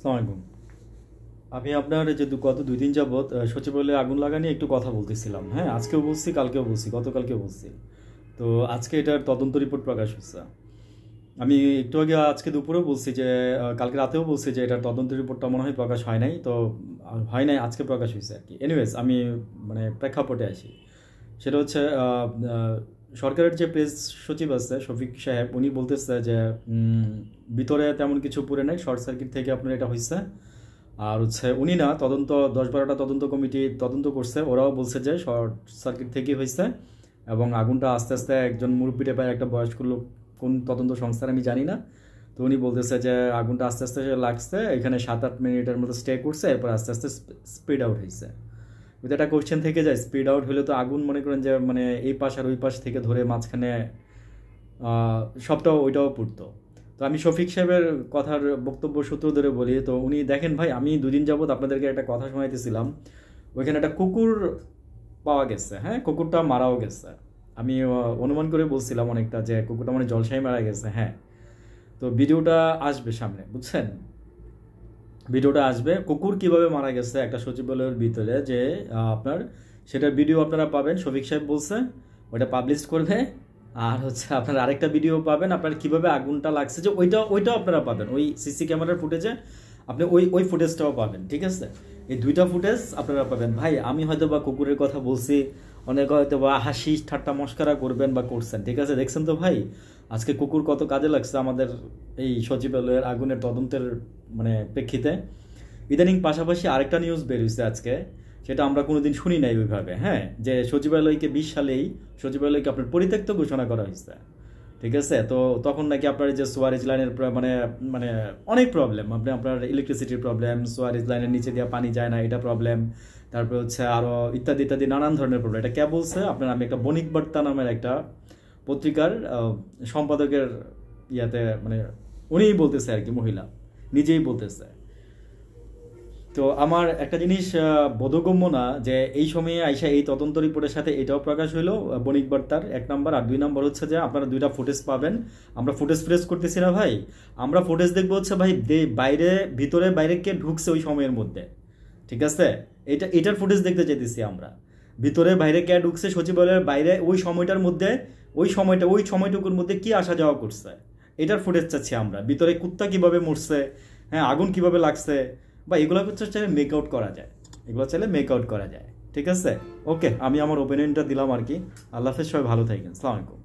আসসালামু আলাইকুম। আমি আপনার যে গত ২ দিন যাবৎ সচিবালয়ে আগুন লাগা নিয়ে একটু কথা বলতেছিলাম। হ্যাঁ, আজকেও বলছি, কালকেও বলছি, গতকালকেও বলছি। তো আজকে এটার তদন্ত রিপোর্ট প্রকাশ হচ্ছে। আমি একটু আগে আজকে দুপুরেও বলছি যে কালকে রাতেও বলছি যে এটার তদন্ত রিপোর্টটা মনে হয় প্রকাশ হয় নাই। তো হয় নাই, আজকে প্রকাশ হয়েছে আর কি। এনিওয়েজ, আমি মানে প্রেক্ষাপটে আসি। সেটা হচ্ছে সরকারের যে প্রেস সচিব আছে শফিক সাহেব, উনি বলতেছে যে ভিতরে তেমন কিছু পুড়ে নাই, শর্ট সার্কিট থেকে আপনার এটা হয়েছে। আর হচ্ছে উনি না, তদন্ত ১০-১২টা তদন্ত কমিটি তদন্ত করছে, ওরাও বলছে যে শর্ট সার্কিট থেকেই হয়েছে। এবং আগুনটা আস্তে আস্তে একজন মুরব্বী টাইপের একটা বয়স্ক লোক, কোন তদন্ত সংস্থার আমি জানি না, তো উনি বলতেছে যে আগুনটা আস্তে আস্তে লাগছে, এখানে ৭-৮ মিনিটের মতো স্টে করছে, এরপর আস্তে আস্তে স্পিড আউট হয়েছে। কিন্তু একটা কোশ্চেন থেকে যায়, স্পিড আউট হলে তো আগুন মনে করেন যে মানে এই পাশ আর ওই পাশ থেকে ধরে মাঝখানে সবটাও ওইটাও পড়তো। তো আমি শফিক সাহেবের কথার বক্তব্য সূত্র ধরে বলি, তো উনি দেখেন ভাই, আমি ২ দিন যাবৎ আপনাদেরকে একটা কথা শোনাইতেছিলাম, ওইখানে একটা কুকুর পাওয়া গেছে। হ্যাঁ, কুকুরটা মারাও গেছে। আমি অনুমান করে বলছিলাম অনেকটা যে কুকুরটা মানে জলসাই মারা গেছে। হ্যাঁ, তো ভিডিওটা আসবে সামনে, বুঝছেন? ভিডিওটা আসবে কুকুর কিভাবে মারা গেছে একটা সচিবালয়ের ভিতরে, যে আপনার সেটার ভিডিও আপনারা পাবেন। শফিক সাহেব বলছে ওইটা পাবলিশ করবে। আর হচ্ছে আপনারা আরেকটা ভিডিও পাবেন আপনার কিভাবে আগুনটা লাগছে, যে ওইটাও আপনারা পাবেন ওই সিসি ক্যামেরার ফুটেজে। আপনি ওই ফুটেজটাও পাবেন, ঠিক আছে? এই দুইটা ফুটেজ আপনারা পাবেন। ভাই, আমি হয়তো বা কুকুরের কথা বলছি, অনেকে হয়তো বা হাসি ঠাট্টা মস্করা করবেন বা করছেন, ঠিক আছে? দেখছেন তো ভাই, আজকে কুকুর কত কাজে লাগছে আমাদের এই সচিবালয়ের আগুনের তদন্তের মানে প্রেক্ষিতে। ইদানিং পাশাপাশি আরেকটা নিউজ বের হয়েছে আজকে, সেটা আমরা কোনোদিন শুনি নাই ওইভাবে। হ্যাঁ, যে সচিবালয়কে ২০ সালেই সচিবালয়কে আপনার পরিত্যক্ত ঘোষণা করা হয়েছে, ঠিক আছে? তো তখন নাকি আপনার যে সোয়ারেজ লাইনের মানে মানে অনেক প্রবলেম, আপনার ইলেকট্রিসিটির প্রবলেম, সোয়ারেজ লাইনের নিচে দিয়ে পানি যায় না, এটা প্রবলেম। তারপরে হচ্ছে আরও ইত্যাদি ইত্যাদি নানান ধরনের প্রবলেম। এটা কে বলছে? আপনার আমি একটা বণিক বার্তা নামের একটা পত্রিকার সম্পাদকের ইয়াতে মানে উনিই বলতেছে আর কি, মহিলা নিজেই বলতেছে। তো আমার একটা জিনিস বোধগম্য না যে এই সময়ে আইসা এই তদন্ত রিপোর্টের সাথে এটাও প্রকাশ হইলো বণিক বার্তার, ১ নম্বর। আর ২ নম্বর হচ্ছে যে আপনারা ২টা ফুটেজ পাবেন। আমরা ফুটেজ ফ্রেস করতেছি না ভাই, আমরা ফুটেজ দেখবো হচ্ছে ভাই বাইরে ভিতরে বাইরে কে ঢুকছে ওই সময়ের মধ্যে, ঠিক আছে? এটার ফুটেজ দেখতে চাইতেছি আমরা। ভিতরে বাইরে কে ঢুকছে সচিবালয়ের বাইরে ওই সময়টার মধ্যে, ওই সময়টুকুর মধ্যে কি আসা যাওয়া করছে, এটার ফুটেজ চাচ্ছি আমরা। ভিতরে কুত্তা কিভাবে মরছে, হ্যাঁ, আগুন কিভাবে লাগছে, বা এগুলো চাইলে মেক আউট করা যায়, ঠিক আছে? ওকে, আমি আমার ওপিনিয়নটা দিলাম আর কি। আল্লাহ হাফেজ, সবাই ভালো থাকেন। আসসালামু আলাইকুম।